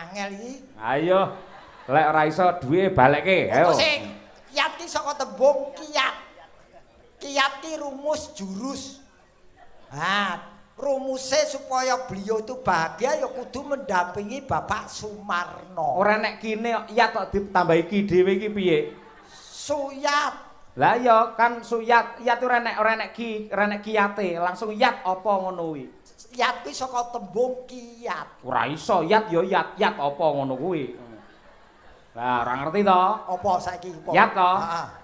angel iki. Ayo, lek ora iso duwe balekke. Ayo. Sing kiat ki saka tembung kiat. Kiat ki rumus jurus. Rumusnya supaya beliau itu bahagia ya kudu mendampingi Bapak Sumarno. Ora nek kene yat kok ditambahi ki dhewe iki piye? Suyat. Lah ya kan suyat, yat ora nek ki, ora nek kiyate, langsung yat apa ngono kuwi. Yat kuwi saka tembung kiat. Ora iso yat ya yat apa ngono kuwi. Lah ora ngerti to? Apa saiki apa? Yat to.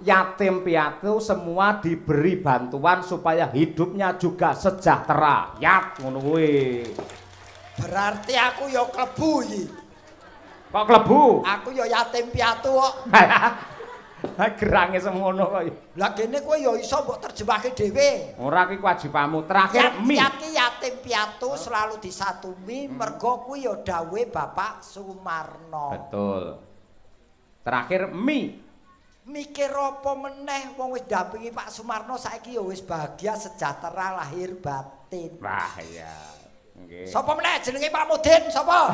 Yatim piatu semua diberi bantuan supaya hidupnya juga sejahtera. Yat ngono kuwi. Berarti aku ya klebu iki. Kok klebu? Aku ya yatim piatu kok. Gerange semono kok. Lah kene kowe ya iso mbok terjemahke dhewe. Ora ki kewajibanmu. Terakhir mi. Yatim piatu selalu disatumi mergo kuwi ya dawuhe Bapak Sumarno. Betul. Terakhir mi. Mikir apa meneh wong wis dampingi Pak Sumarno saiki ya wis bahagia sejahtera lahir batin. Wah iya. Nggih. Sapa meneh jenenge Pak Mudin sapa?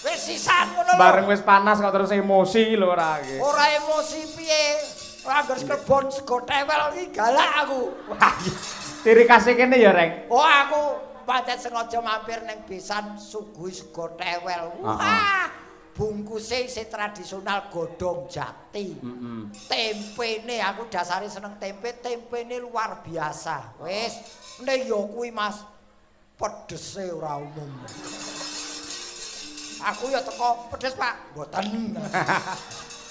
Wis sisan ngono lho. Bareng wis panas kok terus emosi lho ora nggih. Ora emosi piye? Ora ngger kebon sego tewel iki galak aku. Wah. Ciri khase kene ya, Reng. Oh aku pancen sengaja mampir ning besan suguhi sego tewel. Wah. Bungkuse isih tradisional godhong jati. Tempene aku dasare seneng tempene luar biasa. Wis, nek ya kuwi Mas pedese ora umum. Aku ya teko pedes, Pak. Mboten.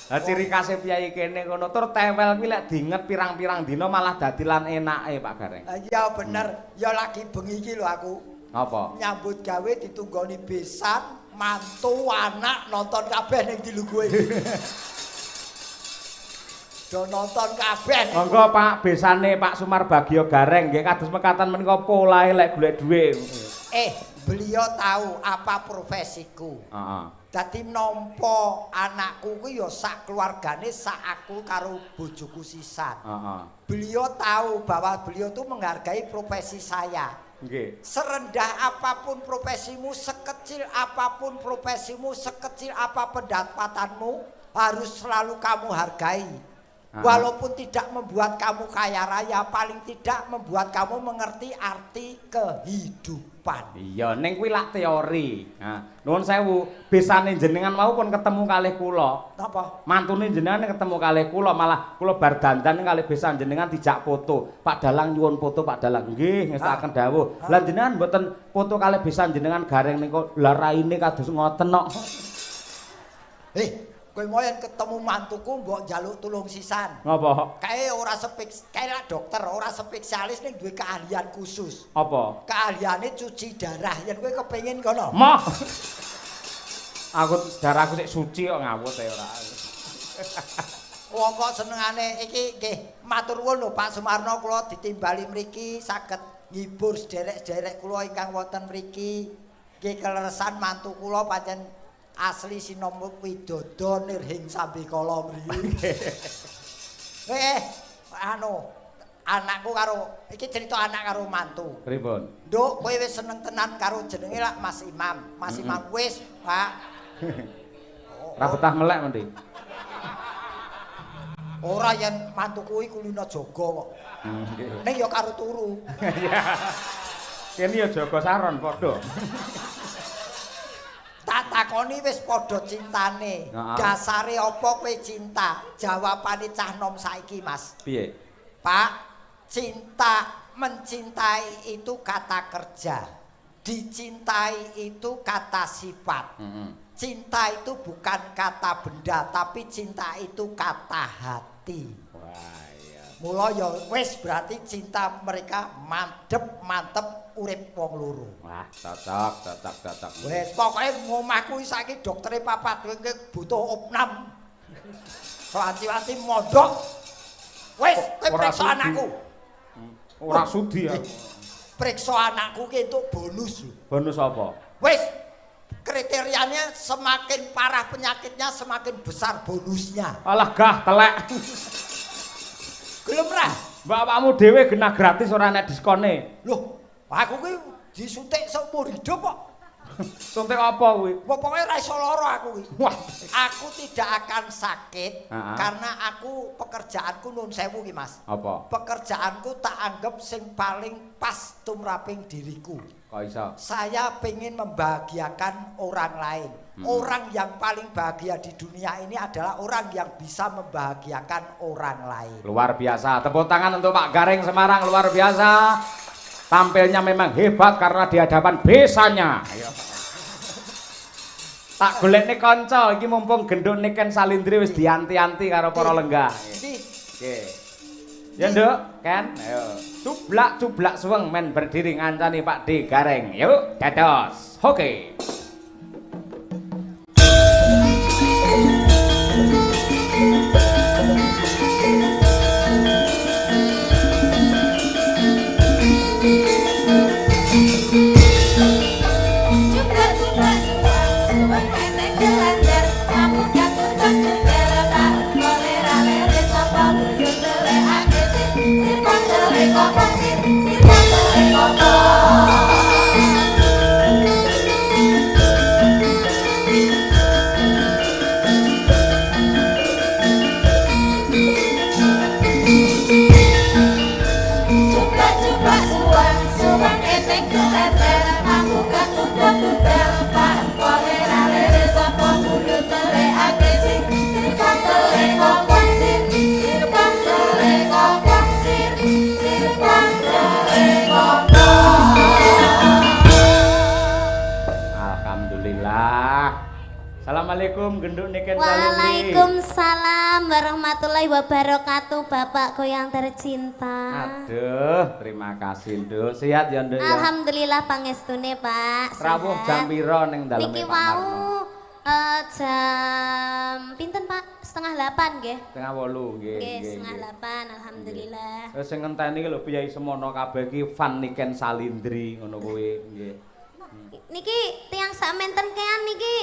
Lah ciri khase piyai kene ngono tur tewel kuwi lek diinget pirang-pirang dina malah dadi lan enake Pak Gareng. Iya bener, ya lagi bengi iki lho aku. Apa? Nyambut gawe ditunggoni besan, mantu, anak nonton kabeh ning diluguhe. Do nonton kabeh. Monggo Pak besane Pak Sumar Bagio Gareng nggih kados mekatan menika polahe lek golek dhuwit. Beliau tahu apa profesiku. Dadi nampa anakku kuwi ya sak keluargane sak aku karo bojoku sisan. Beliau tahu bahwa beliau tuh menghargai profesi saya. Nggih. Serendah apapun profesimu, sekecil apapun profesimu, sekecil apa pendapatanmu, harus selalu kamu hargai. Walaupun tidak membuat kamu kaya raya, paling tidak membuat kamu mengerti arti kehidupan. Iya, ning kuwi lak teori. Nah, nuwun sewu, besane jenengan mau pun ketemu kalih kula. Napa? Mantune jenengan ketemu kalih kula, malah kula bar dandan kalih besan jenengan dijak foto. Pak Dalang nyuwun foto Pak Dalang. Nggih, ngestakaken dawuh. Lah jenengan mboten foto kalih besan jenengan Gareng niku lha raine kados ngoten kok. Kowe moyen ketemu mantuku mbok njaluk tulung sisan. Ngapa? Kae ora kae dokter, ora spesialis ning duwe keahlian khusus. Apa? Keahliane cuci darah. Yen kowe kepengin kono. Moh. Aku darahku sik suci kok ngawut ae ora. Wong kok senengane iki nggih matur nuwun lho Pak Sumarno kula ditimbali mriki saged ngibur sederek-sederek kula ingkang wonten mriki. Nggih keleresan mantu kula pancen asli Sinombo Widodo nirhing sambikala mriki. Anakku karo iki cerita anak karo mantu. Pripun? Nduk, kowe wis seneng tenan karo jenenge lak Mas Imam. Mas Imam wis, Pak. Ora betah melek mendhi. Ora yen mantuku kuwi kulina jaga kok. Ning ya karo turu. Kene ya jaga saron padha. Tak takoni wis padha cintane. Dasare apa kowe cinta? Jawabane cah nom saiki, Mas. Piye? Pak, mencintai itu kata kerja. Dicintai itu kata sifat. Cinta itu bukan kata benda, tapi cinta itu kata hati. Wah, iya. Mula ya wis berarti cinta mereka mantep urip wong loro. Wah, cocok. Wis pokoke ngomahku saiki doktere papat kowe butuh opnam. Wanci-wanci mondok. Wis kowe periksa anakku. Ora sudi ya. Periksa anakku ki entuk bonus. Bonus apa? Wis kriterianya semakin parah penyakitnya semakin besar bonusnya. Alah gah telek. Gelem ra? Bapakmu dhewe genah gratis ora enek diskone. Loh, aku ki disuntik seumur hidup kok. Suntik apa kuwi? Pokoke ora iso lara aku kuwi. Wah, Aku tidak akan sakit karena aku pekerjaanku nun sewu ki Mas. apa? Pekerjaanku tak anggap sing paling pas tumraping diriku. Kok iso? Saya pengen membahagiakan orang lain. Orang yang paling bahagia di dunia ini adalah orang yang bisa membahagiakan orang lain. Luar biasa. Tepuk tangan untuk Pak Gareng Semarang, luar biasa. Tampilnya memang hebat karena di hadapan besanya. Ayo. Tak golekne kanca iki mumpung genduk Niken Salindri wis dianti-anti karo para lenggah. Nggih. Ya Nduk, Ken. Ayo. Cublak suweng men berdiri ngancani Pak D Gareng. Yuk, dados. Oke. Assalamualaikum genduk Niken Salindri. Waalaikumsalam warahmatullahi wabarakatuh Bapakku yang tercinta. Aduh, terima kasih Nduk. Sehat ya Nduk ya? Alhamdulillah pangestune Pak. Rawuh jam pira ning daleme Niki Pak Marno? Jam pinten Pak? 7:30 nggih. 7:30 nggih. Nggih, 7:30 alhamdulillah. Terus sing ngenteni ki lho Piyai Semono kabeh iki fan Niken Salindri ngono kuwi nggih. Niki tiyang sakmenten kean niki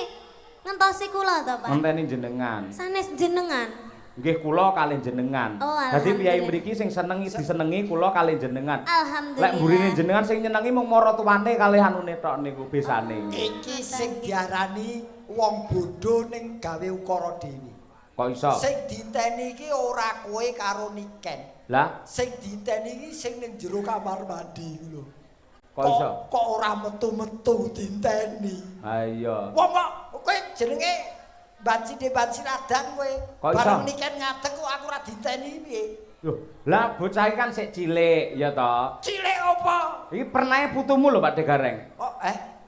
ngentosi kula to, Pak? Ngenteni jenengan. Sanes jenengan. Nggih kula kalih jenengan. Oh, dadi piyai mriki sing disenengi kula kalih jenengan. Alhamdulillah. Lek mburine jenengan sing nyenengi mung maratuwane kalih anune tok niku besane. Iki sing diarani wong bodho ning gawe ukara dhewe. Kok iso? Sing diteni iki ora kowe karo Niken. Lah, Sing diteni iki sing ning jero kamar mandi iku lho. kok iso? Kok ora metu-metu diteni. Ha iya. Wong kok kowe jenenge banci ladan kowe. Kok iso? Bareng Niken ngadeg kok aku ora diteni piye? Loh, lah bocah iki kan sik cilik ya to. Cilik apa? Iki pernae putumu lho Pak De Gareng. Oh,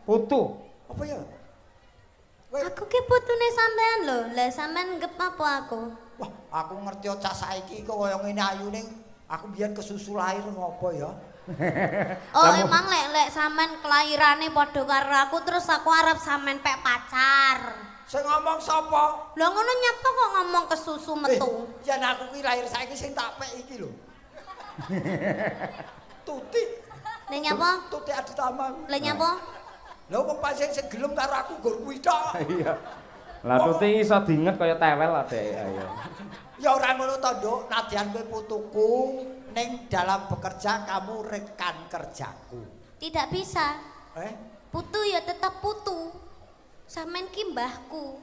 Putu. apa ya? Aku ki putune sampean lho. Lah sampean nggep apa aku? Wah, aku ngerti cah saiki kok kaya ngene ayune. Aku biyen kesusu lahir ngopo ya? Oh, emang lek sampean kelahirane padha karo aku terus aku arep sampean pek pacar. Sing ngomong sapa? Lah ngono nyapa kok ngomong kesusu metu? Yen aku ki lahir saiki sing tak pek iki lho. Tuti. Lah nyapa? Tuti adi tamang. Lah nyapa? Lha wong pancen sing gelem karo aku gur kuwi tok. Iya. Lah tuti iso diinget kaya tewel Dek. Ayo. Ya ora ngono to, Nduk. Nadyan kowe putuku ning dalam bekerja kamu rekan kerjaku. Tidak bisa. Putu ya tetap putu. Sampean ki mbahku.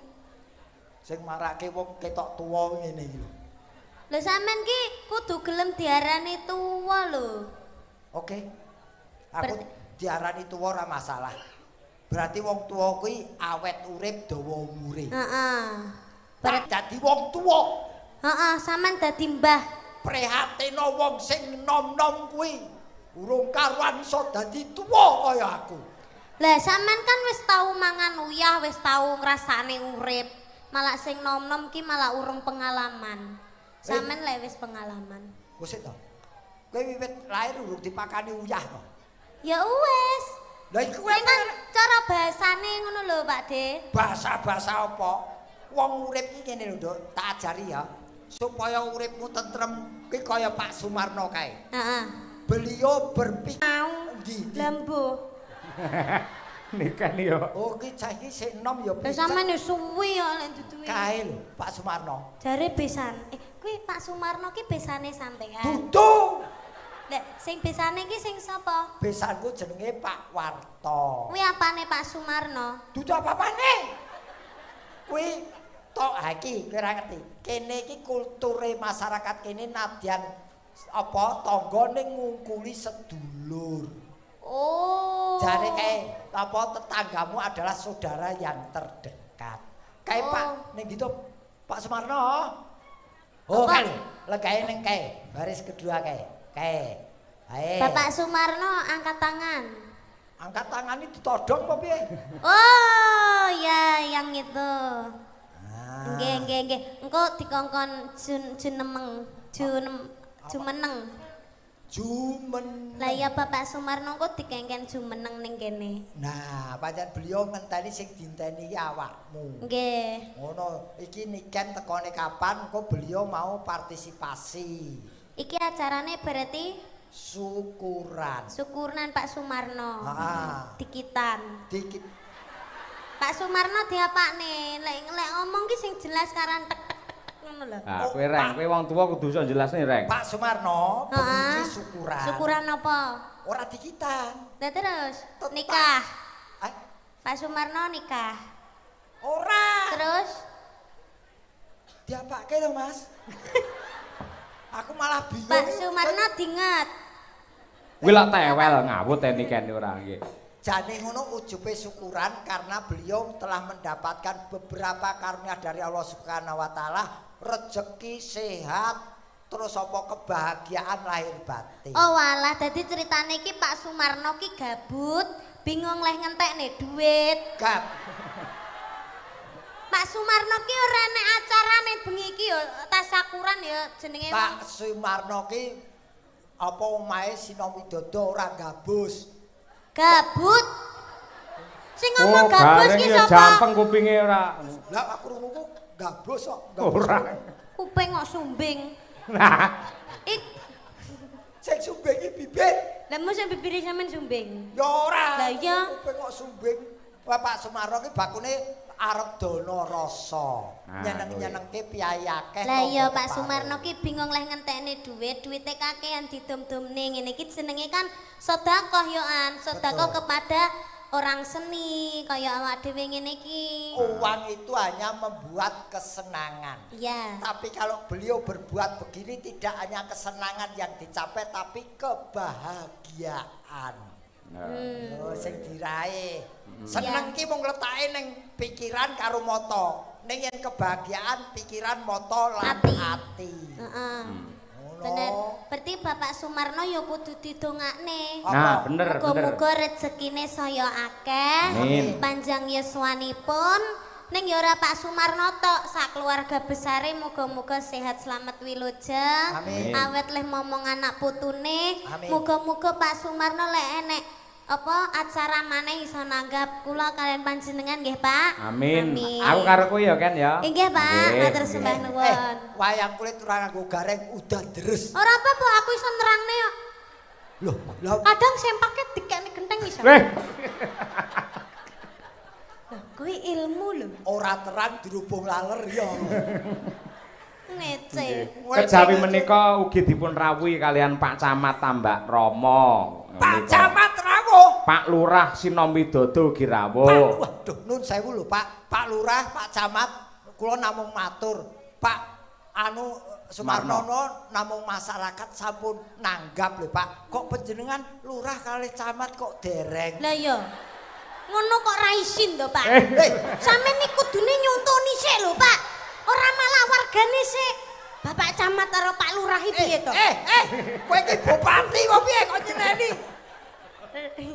Sing marake wong ketok tuwa ngene iki lho. Lho sampean ki kudu gelem diarani tuwa lho. Oke. Aku diarani tuwa ora masalah. Berarti wong tuwa kuwi awet urip dawa umure. Heeh. Berarti dadi wong tuwa. Heeh, sampean dadi mbah. Prihatin wong sing nom-nom kuwi urung karuan iso dadi tuwa kaya aku. Lah sampean kan wis tau mangan uyah, wis tau ngrasane urip. Malah sing nom-nom ki malah urung pengalaman. Sampean lek wis pengalaman. Wis to. Kowe wiwit lahir urung dipakani uyah to. Ya wis. Lah iku kan cara bahasane ngono lho, Pak De. Bahasa-bahasa apa? Wong urip iki ngene lho, Nduk, tak ajari ya. Supaya uripmu tentrem ki kaya Pak Sumarno kae. Heeh. Beliau berpikir Lembu. Niken yo. Oh, ki cah iki sik enom ya. Lah sampean yo suwi ya lek duduhe. Kae lho, Pak Sumarno. Jare besan. Kuwi Pak Sumarno ki besane sampean. Dudu. Lek sing besane iki sing sapa? Besanku jenenge Pak Warto. Kuwi apane Pak Sumarno? Dudu apa-apane. Kuwi tok ha iki kowe ora ngerti. Kene iki kulture masyarakat kene nadyan apa tangga ning ngungkuli sedulur. Oh. Jare kae apa tetanggamu adalah saudara yang terdekat. Kae Pak ning gitu Pak Sumarno. Oh kan legae ning kae baris kedua kae. Kae. Ae. Bapak Sumarno angkat tangan. Angkat tangan ini ditodong apa piye? Oh, ya yang itu. Ah. Nggih. Engko dikongkon jumeneng. Jumen. Lah ya Bapak Sumarno kok dikengken jumeneng ning kene. Nah, pancen beliau ngenteni sing dinteni iki awakmu. Nggih. Ngono, iki niken tekone kapan kok beliau mau partisipasi. Iki acarane berarti Syukuran. syukuran Pak Sumarno. Heeh. Dikitan. Dikit Pak Sumarno diapakne? Lek ngomong ki sing jelas karan tek ngono lho. Ah, kowe Reng, kowe wong tuwa kudu iso jelasne Reng. Pak Sumarno bengi syukuran. Syukuran apa? Ora dikitan. Lah terus Tetap. nikah. Ah, Pak Sumarno nikah. ora. Terus Diapake lho, Mas. Aku malah bingung. Pak Sumarno dinget. Kuwi lak tewel ngawut eniken ora nggih. Jane ngono ujube syukuran karena beliau telah mendapatkan beberapa karunia dari Allah Subhanahu wa taala, rezeki, sehat, terus apa kebahagiaan lahir batin. Oh walah, dadi ceritane iki Pak Sumarno ki gabut, bingung leh ngentekne duit. Gap. Pak Sumarno ki ora enek acarane bengi iki ya tasakuran ya jenenge. Pak Sumarno ki apa omahe Sina Widodo ora gabus. Gabut. Sing Oh, ngomong gabus bareng ki ya sapa? jampeng kupinge ora. Lah aku krungu gabus kok. Ora. Kuping kok sumbing. Nah, Ik Sing sumbing iki bibir. lha mung sing bibire sampean sumbing. Ya ora. Lah iya. Kuping kok sumbing. Wah Pak Sumarno ki bakune arep dono rasa. Nah, Nyeneng-nyenengke piyayi akeh. Lah iya tangga Pak keparo. Sumarno ki bingung leh ngentekne duite kakean didum-dumne ngene iki jenenge kan sedekah yo an, sedekah Betul. kepada orang seni kaya awak dhewe ngene iki. Uang itu hanya membuat kesenangan. Iya. Tapi kalau beliau berbuat begini tidak hanya kesenangan yang dicapai tapi kebahagiaan. Oh, sing diraih. Seneng ki mung letake ning pikiran karo mata. Ning yen kebahagiaan pikiran mata lan Ati. ati. Heeh. Ngono. Bener. Berarti Bapak Sumarno ya kudu didongakne. nah bener bener. Muga-muga rezekine saya akeh, Amin. panjang yuswanipun. Ning ya ora Pak Sumarno tok, sak keluarga besare muga-muga sehat selamat wilujeng. Amin. Awet leh momong anak putune. Amin. Muga-muga Pak Sumarno lek enek apa acara maneh iso nanggap kula kalian panjenengan nggih Pak. Amin. Amin. Aku karo kowe ya Ken ya. Nggih Pak, Nggih, matur nggih. sembah nuwun. Wayang kulit ora nganggo gareng udan deres. Ora apa-apa aku iso nerangne kok. Loh, lah Kadang sempake dikene genteng iso. Weh, Kuwi ilmu lho. ora terang dirubung laler ya. Ngece. kejawi menika ugi dipun rawuhi kalian Pak Camat Tambak Rama. Pak Camat rawuh. Pak Lurah Sina Widodo ugi rawuh. Pak, waduh nun sewu lho Pak. Pak Lurah, Pak Camat, kula namung matur. Pak anu Sumarno namung masyarakat sampun nanggap lho Pak. Kok panjenengan lurah kali camat kok dereng. Lah iya. Ngono kok ra isin to, Pak. Sampeyan iki kudune nyontoni sik lho, Pak. Ora malah wargane sik. Bapak Camat karo Pak Lurah iki piye to? Kowe iki bupati kok piye kok nyeneni?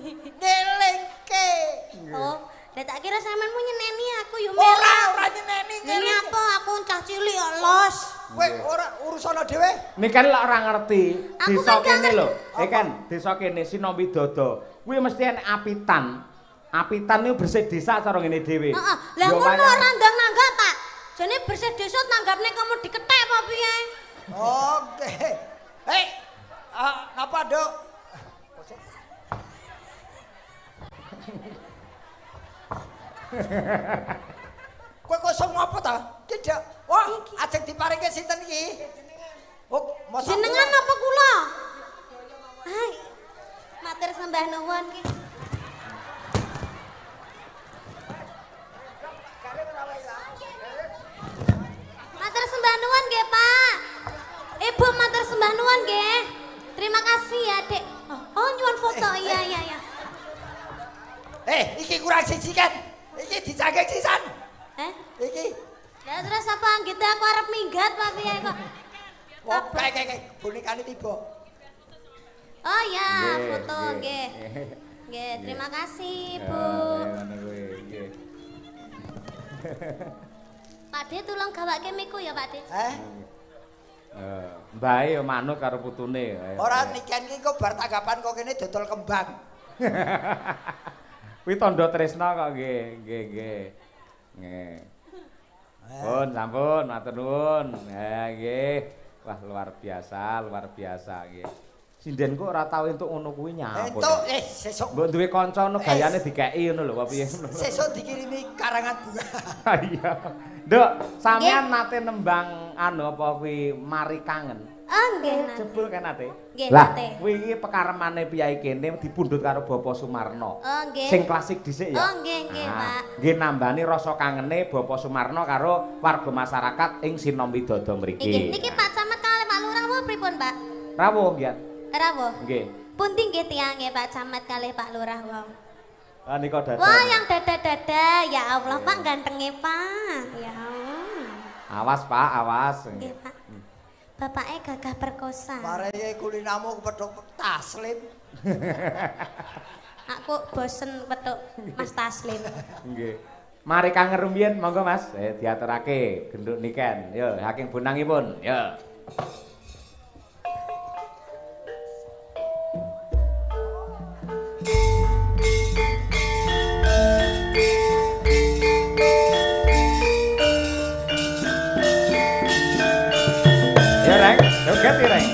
Ngelingke. Oh, lah tak kira sampean mau nyeneni aku yo Ora nyeneni Ini apa aku cah cilik kok los. Kowe ora urusana dhewe. Niken lek ora ngerti, Aku desa kan gak kene lho. ngerti. Ikan desa kene Sina Widodo. Kuwi mesti enek apitan. Apitan niku bersih desa cara ngene dhewe. Heeh. Lah ngono ora ndang nanggap, Pak. Jane bersih desa tanggapne kamu dikethek apa piye? Oke. Hei. Napa, Dok? Kowe kosong apa ta? Tidak. Wah, ajeng diparingke sinten iki? Oh, mosok Jenengan apa kula? sembah nuwun ki. Matur sembah nuwun nggih, Pak. Ibu matur sembah nuwun nggih. Terima kasih ya, Dek. Oh, nyuwun foto. Iya. Iki kurang siji kan. Iki dicangkeng sisan. Iki. Lah terus apa gitu aku arep minggat Pak piye kok. Wong kae bonikane tiba. Oh ya, foto nggih. Nggih, terima kasih, Bu. Ngono kuwi, nggih. Pak De tulung gawake miku ya, Pak De. Mbae ya manut karo putune. Ora niken iki kok bar tanggapan kok kene dodol kembang. Kuwi tandha tresna kok nggih. Nggih. Sampun matur nuwun. Nggih. Wah luar biasa nggih. Sinden kok ora tau entuk ngono kuwi nyampun. Entuk sesuk. Mbok duwe kanca ngono gayane dikeki ngono lho apa piye. Sesuk dikirimi karangan bunga. Iya. Nduk, sampean nate nembang apa kuwi Mari Kangen. Nggih, nate. Jebul kan nate. Nggih, Lah, nate. kuwi iki pekaremane piyai kene dipundhut karo Bapak Sumarno. Nggih. Sing klasik dhisik ya. Nggih, Pak. Nggih nambani rasa kangene Bapak Sumarno karo warga masyarakat ing Sinom Widodo mriki. Niki Pak Camat kalih Pak Lurah mau pripun, Pak? Rawuh nggih. Rawuh. Nggih. Pundi nggih tiange Pak Camat kalih Pak Lurah wau. Ah nika dadah. Wah, yang dada-dada. Ya Allah, Pak gantenge, Pak. Ya Allah. Awas, Pak, awas. Nggih, Pak. Bapaknya gagah perkosa. Mareye kulinamu kepethuk Taslim. Aku bosen petuk Mas Taslim. Nggih. Mari Kangen rumiyin, monggo Mas. Diaturake genduk niken. Yo, saking bunangipun. Yo. Joget ya, Reng.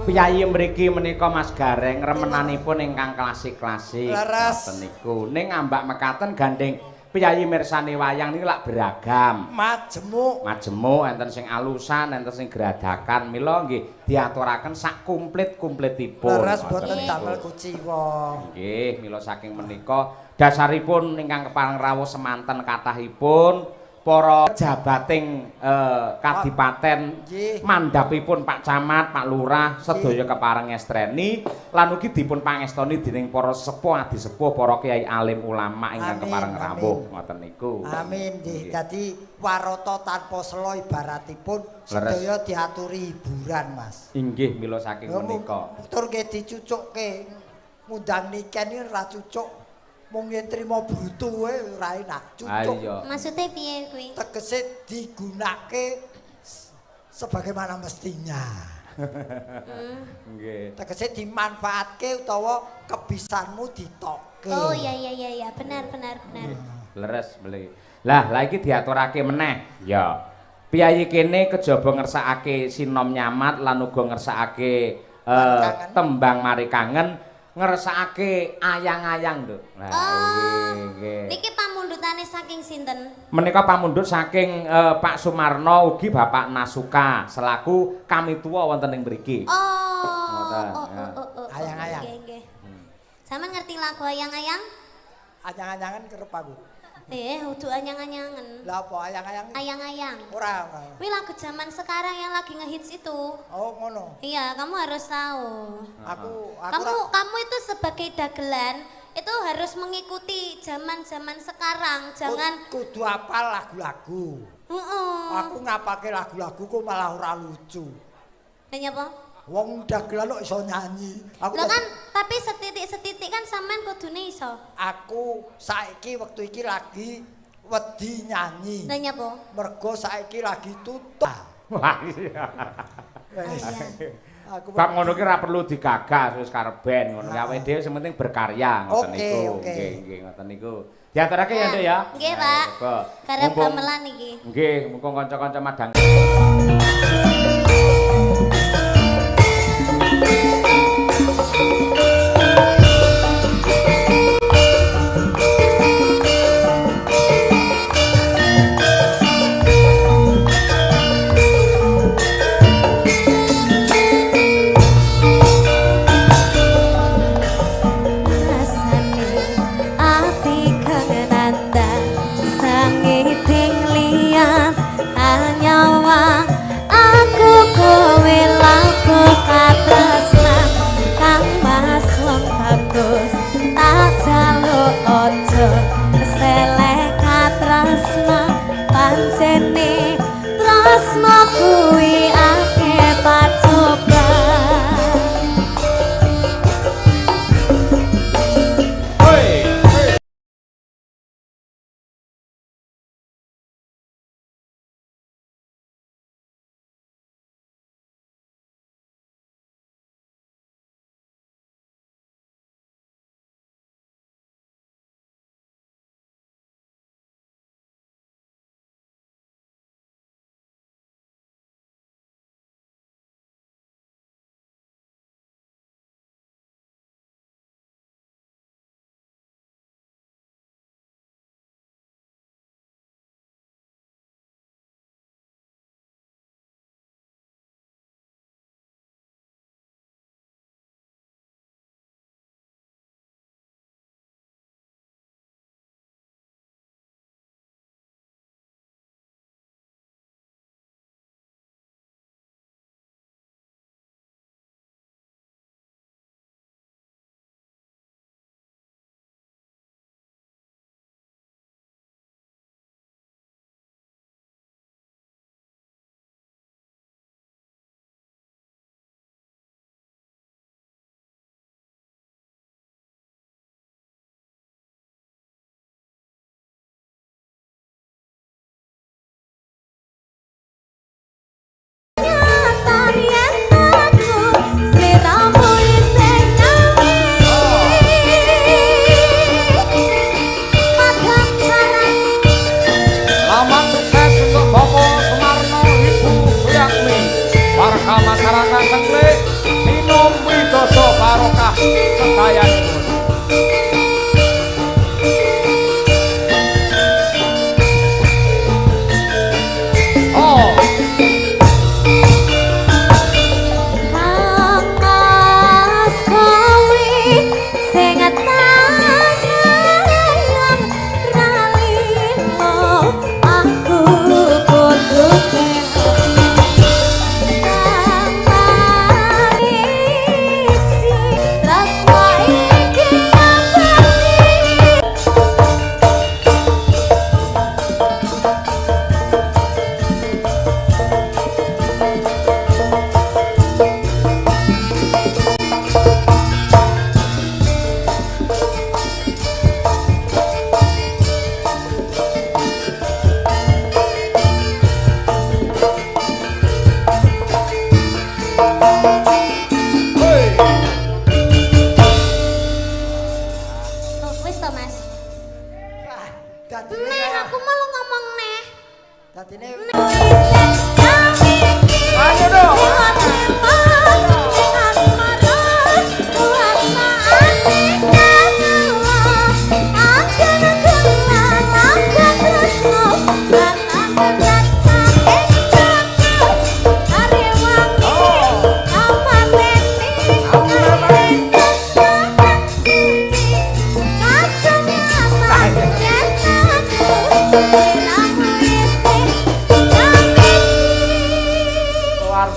Piyayi mriki menika Mas Gareng remenanipun ingkang klasik-klasik. Ngoten niku. Ning ambak mekaten gandeng piyayi mirsani wayang niku lak beragam. Majemuk enten sing alusan, enten sing gradakan. Mila nggih diaturaken sak komplit-komplitipun. Leres boten damel kuciwa. Nggih, mila saking menika dasaripun ingkang kepareng rawuh semanten kathahipun para jabating kadipaten mandhapipun Pak Camat, Pak Lurah sedaya kepareng ngestreni lan ugi dipun pangestoni dening para sepuh adi sepuh para kiai alim ulama ingkang kepareng rawuh ngoten niku. Amin nggih. Dadi warata tanpa sela ibaratipun sedaya diaturi hiburan Mas. Inggih mila saking menika. Tur nggih dicucukke ngundang niken iki ora cucuk. Mung yen trimo brutu ora enak cucuk. Maksudnya piye kuwi? Tegese digunake sebagaimana mestinya. Nggih. Tegese dimanfaatke utawa kebisanmu ditokke. Oh iya benar. Leres beli. Lah iki diaturake meneh. Ya. Piyayi kene kejaba ngersakake sinom nyamat lan uga ngersakake tembang mari kangen. Ngersakake ayang-ayang lho. Nah, nggih. Niki pamundhutane saking sinten? Menika pamundhut saking Pak Sumarno ugi Bapak Nasuka selaku kami tua wonten ing mriki. Ayang-ayang. Nggih. Sampeyan ngerti lagu ayang-ayang? Ayang-ayangan kerep aku. Udu anyang-anyangen. Lah apa ayang-ayang? Ayang-ayang. Ora. Wih lagu zaman sekarang yang lagi ngehits itu. Oh, ngono. Iya, kamu harus tahu. Kamu itu sebagai dagelan itu harus mengikuti zaman-zaman sekarang. Jangan kudu apal lagu-lagu. Aku ngapake lagu-lagu kok malah ora lucu. Nanya apa? Wong dagelan kok iso nyanyi. Lho kan, tapi setitik-setitik kan sampean kudune iso. Aku saiki wektu iki lagi wedi nyanyi. Nanya apa? Mergo saiki lagi tutup. Wah iya. Bab ngono ki ora perlu digagas wis karep ben ngono. Awake dhewe sing penting berkarya ngoten niku. Nggih, ngoten niku. Diaturake ya, Nduk ya. Nggih, Pak. Karep gamelan iki. Nggih, mumpung kanca-kanca madang.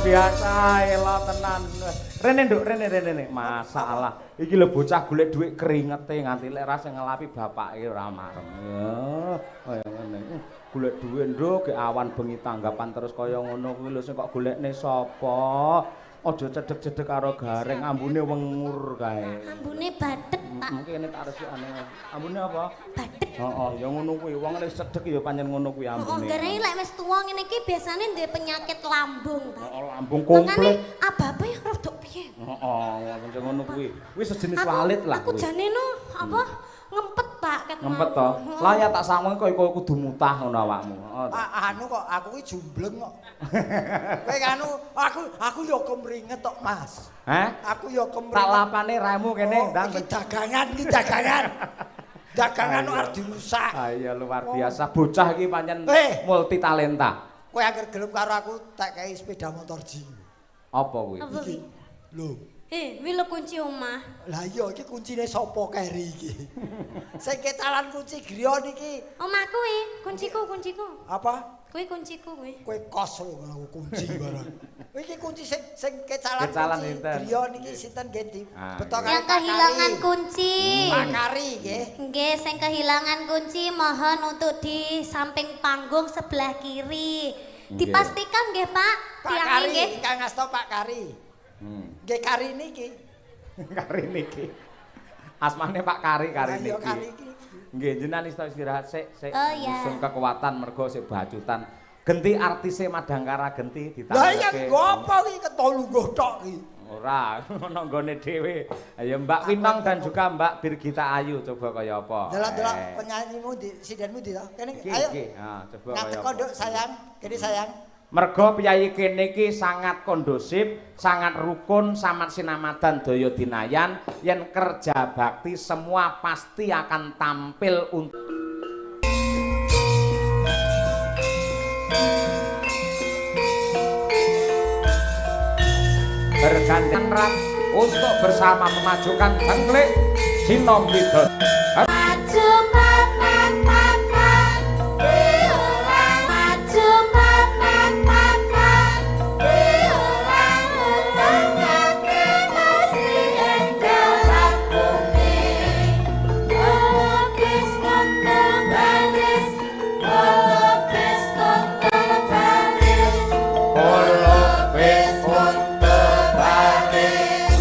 biasa elo tenan. Rene nduk, rene. Masalah. Iki lho bocah golek dhuwit keringete nganti lek rasa ngelapi bapake ora marem. Ya, kaya ngene. Golek dhuwit nduk ge awan bengi tanggapan terus kaya ngono kuwi lho sing kok golekne sapa? Aja cedhek-cedhek karo gareng, ambune wengur kae. Ambune bathek, Pak. Kene tak resikane. Ambune apa? Bathek. Heeh, ya ngono kuwi. Wong nek cedhek ya pancen ngono kuwi ambune. Gareng lek wis tuwa ngene iki biasane duwe penyakit lambung, Pak. Heeh, lambung komplit. Makane ababe rada piye? Heeh, pancen ngono kuwi. Kuwi sejenis walit lah kuwi. Aku jane no apa ngempet, Pak, ket. Ngempet to. Lah ya tak sawung kok kudu mutah ngono awakmu. Anu kok aku ki jumbleng kok. Kowe anu aku ya kemringet tok, Mas. Hah? Aku ya kemringet. Tak lapane raimu kene ndang dagangan iki dagangan. Dagangan arep dirusak. Ah iya luar biasa. Bocah iki pancen multi talenta. Kowe anggere gelem karo aku tak kei sepeda motor ji. Apa kuwi? Apa kuwi? Lho. Kuwi lho kunci omah. Lah iya iki kuncine sapa keri iki? Sing ketalan kunci griya niki. Omah kuwi, kunciku. Apa? Kuwi kunciku kuwi. Kowe kos lho aku kunci barang. Iki kunci sing kecalan kunci sinten? griya niki sinten nggih di betok Yang kehilangan kunci. Pak Kari nggih. Nggih, sing kehilangan kunci mohon untuk di samping panggung sebelah kiri. Dipastikan nggih, Pak. Pak Kari, Kang Asto Pak Kari. Nggih Kari niki. Kari niki. Asmane Pak Kari niki. Ayo Kari iki. Nggih, jenengan istirahat sik Musun kekuatan mergo sik bacutan. Genti artise Madangkara genti ditambahke. Lah ya ngopo iki ketolungguh tok iki. Ora, ono nggone dhewe. Ayo Mbak Winong dan juga Mbak Birgita Ayu coba kaya apa. Delok-delok penyanyimu di sidenmu di to. Kene ayo. Coba kaya Ngateko Nduk sayang, kene sayang. Mergo piyayi kene iki sangat kondusif, sangat rukun, sangat sinamadan daya dinayan, yen kerja bakti semua pasti akan tampil untuk bergandengan erat untuk bersama memajukan Jengklik Sinom Widodara. Maju papan papan, diulang maju papan papan, diulang ulang ngake mesti yang dalam bumi. Lukis kontur baris, lukis kontur baris, Lukis kontur baris,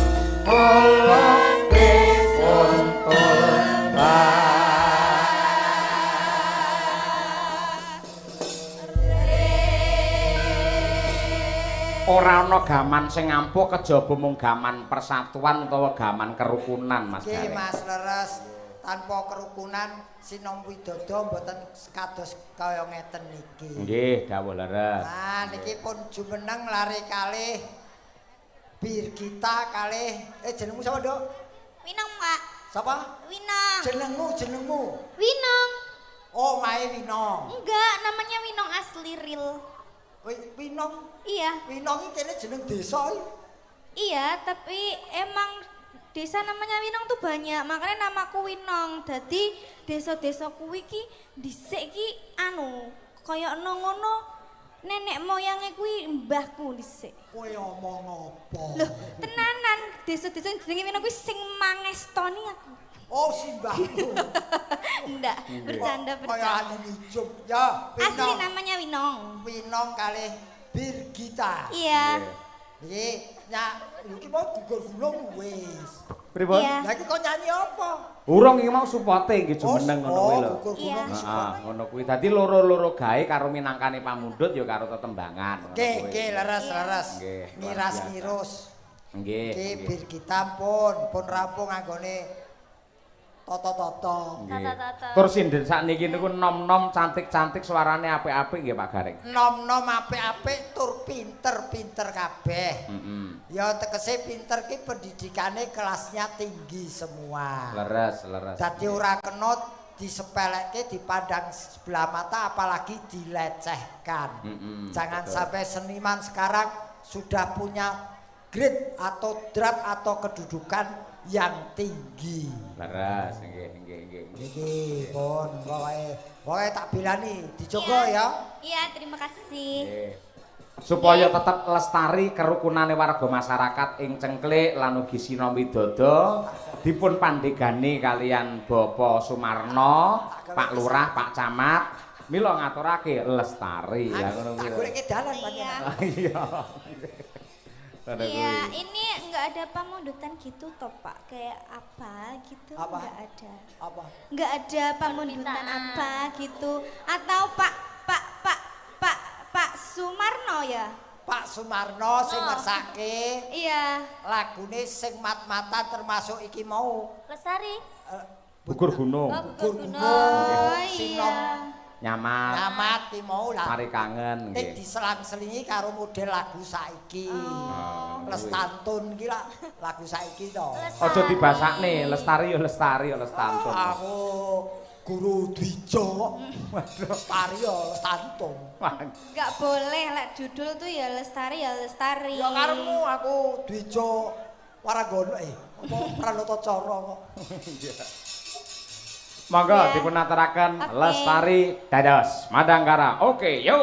lukis kontur baris. Ora ana gaman sing ampuh kejaba mung gaman persatuan utawa gaman kerukunan Mas Nggih Gareng. Mas leres tanpa kerukunan Sinom Widodo mboten kados kaya ngeten niki. Nggih, dawuh leres. Nah niki pun jumeneng lari kalih Birgita kalih jenengmu sapa, Nduk? Winong, Pak. Sapa? Winong. Jenengmu. Winong. Oh, Mae Winong. Enggak, namanya Winong asli real. Winong. Iya. Winong iki kene jeneng desa iki. Iya, tapi emang desa namanya Winong tuh banyak, makanya namaku Winong. Dadi desa-desa kuwi ki dhisik ki anu, kaya ngono nenek moyange kuwi mbahku dhisik. Kowe omong apa? Loh, tenanan desa-desa jenenge Winong kuwi sing mangestoni aku. Oh, simbahmu. Ndak, bercanda. Kaya anu nijuk. Ya, Asli Winong. namanya Winong. Winong kalih Birgita. Iya. Nggih, nyak iki mau digulung wis. Pripun? Iya. Lah iki kok nyanyi apa? Urung iki mau supote nggih jumeneng ngono kuwi lho. Iya. Heeh, ngono kuwi. Dadi loro-loro gawe karo minangkane pamundhut ya karo tetembangan. Nggih, leres-leres. Nggih, Miras-mirus. Nggih. Nggih, Birgita pun rampung anggone toto-toto. Tur sinden sakniki niku nom-nom cantik-cantik suarane apik-apik nggih Pak Gareng. Nom-nom apik-apik tur pinter-pinter kabeh. Ya tegese pinter ki pendidikane kelasnya tinggi semua. Leres. Dadi ora kena disepelekke dipandang sebelah mata apalagi dilecehkan. Jangan sampai seniman sekarang sudah punya grade atau drat atau kedudukan yang tinggi. Leres, nggih. Nggih, pun pokoke tak bilani dijogo ya. Iya, terima kasih. Nggih. supaya tetep lestari kerukunane warga masyarakat ing Cengklik lan ugi Sinamidada dipun pandegani kalian Bapak Sumarno, Pak Lurah, Pak Camat mila ngaturake lestari lah ngono kuwi. Tak goleke dalan panjenengan. Iya. Iya, ini enggak ada pamundutan gitu toh Pak, kayak apa gitu Apa? enggak ada. Apa? Enggak ada pamundutan apa gitu atau Pak Sumarno ya? Pak Sumarno sing ngersake Iya. lagune sing mat-matan termasuk iki mau Lestari. Bukur gunung, Gugur Oh Gunung Sinom iya. nyamat, Nyamat ki mau lah. mari kangen Nek nggih. diselang-selingi karo model lagu saiki. Lestantun ki lah lagu saiki to. Aja dibasakne, lestari ya lestari ya lestantun. Aku Guru Dwijo. Lestari ya lestantun. Enggak boleh lek judul tuh ya lestari ya lestari. Ya karepmu aku Dwijo Waragono apa Pranatacara kok. Monggo Ya. dipun aturaken Oke. Lestari dados Madangkara. Oke, yo.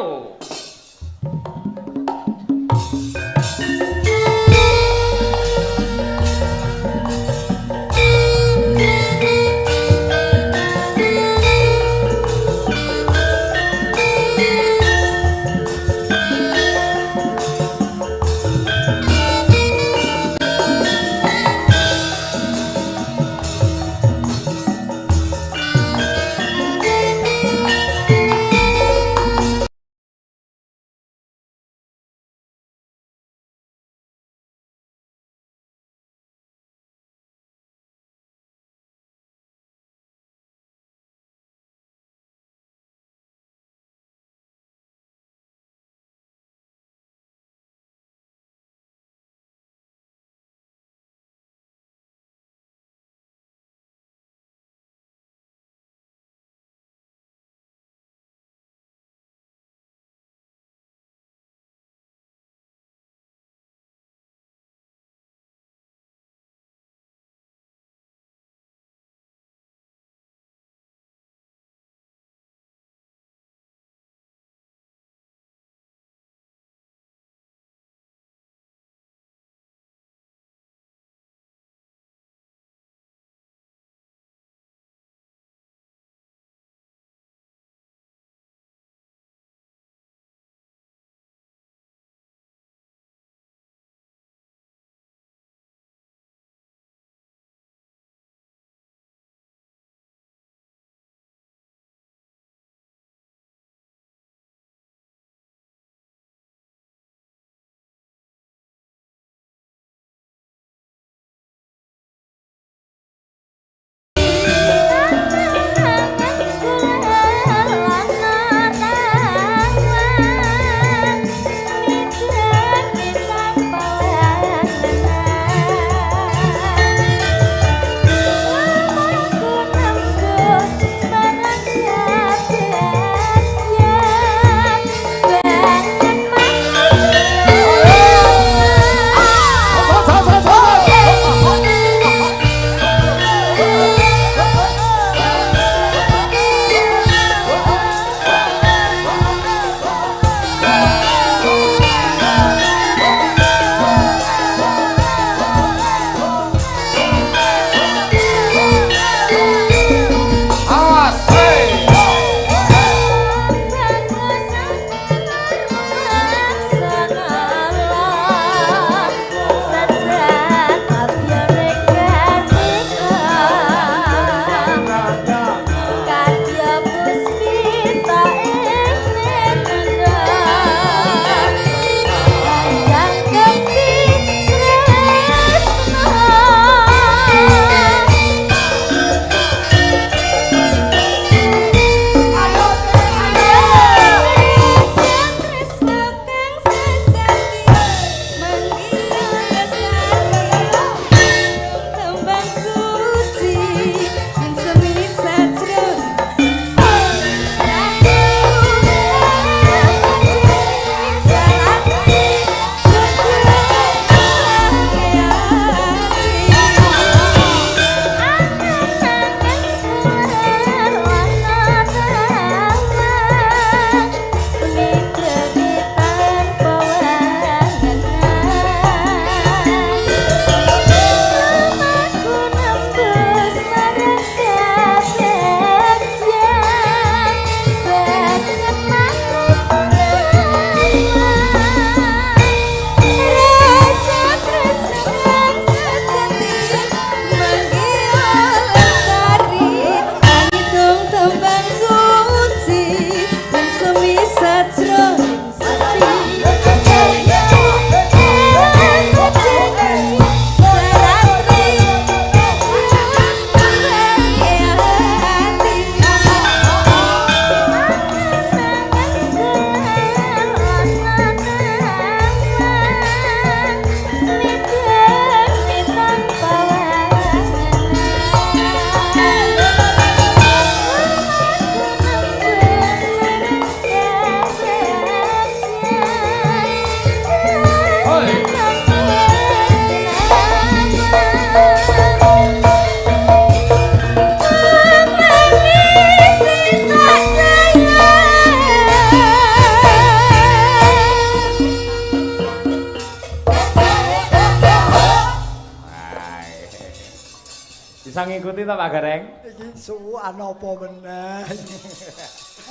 Bisa ngikuti ta Pak Gareng? Iki suwan apa meneh.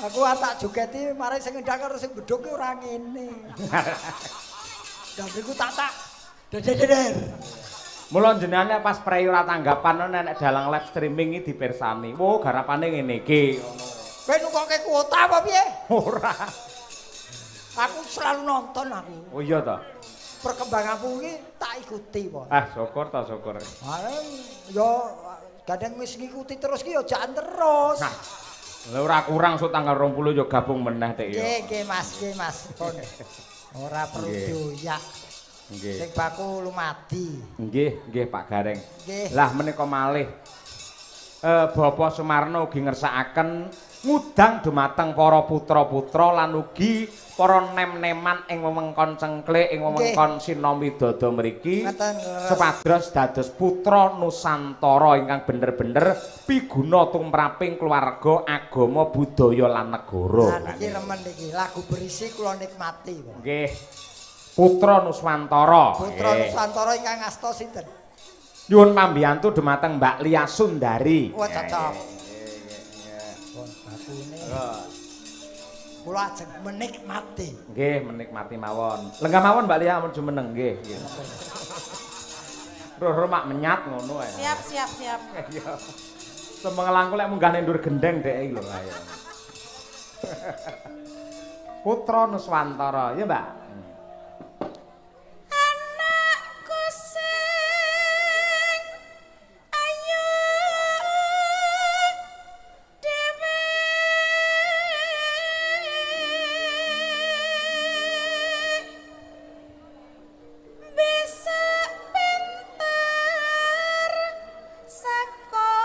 Aku tak jogeti mari sing ngendang karo sing bedhok ki ora ngene. Gambriku tak deder. Mula jenengan pas prei ora tanggapan nek dalang live streaming iki dipirsani. Wo garapane ngene iki ngono. Kowe nukoke kuota apa piye? Ora. Aku selalu nonton aku. Oh iya ta. Perkembanganmu iki tak ikuti po. Syukur ta syukur. Bareng yo kadang wis ngikuti terus ki yo jalan terus. Nah. Lah ora kurang sok tanggal 20 yo gabung meneh Dik yo. Nggih Mas. Ora perlu doyak. Nggih. Sing baku lumadi. Nggih Pak Gareng. Nggih. Lah menika malih Bapak Sumarno ugi ngersakaken ngudang dumateng para putra-putra lan ugi para nem-neman ing wewengkon Cengklik ing wewengkon Sinomidada mriki supados dados putra Nusantara ingkang bener-bener piguna tumraping keluarga, agama, budaya lan negara. Nah niki remen niki lagu berisi kula nikmati. Nggih. Putra Nuswantara. Putra Nuswantara ingkang asta sinten? Nyuwun pambiyantu dumateng Mbak Lia Sundari. Wah cocok. Pun bakune. Kula ajeng menikmati. Nggih, menikmati mawon. Lenggah mawon Mbak Lia ampun jumeneng nggih. Roh mak menyat ngono ae. Siap. Iya. Semengelangku lek munggah ning ndur gendeng dhek iki lho ayo. Putra Nuswantara, ya Mbak. Anakku sing ayu dhewe bisa pinter sekolahe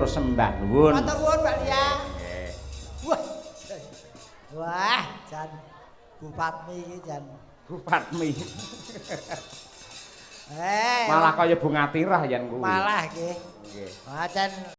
sembah nuwun. Matur nuwun Mbak Lia. Wah. Wah, jan Bupatmi iki jan. Bupatmi. Malah kaya bunga tirah yen kuwi. Malah nggih. Nggih. Wah, jan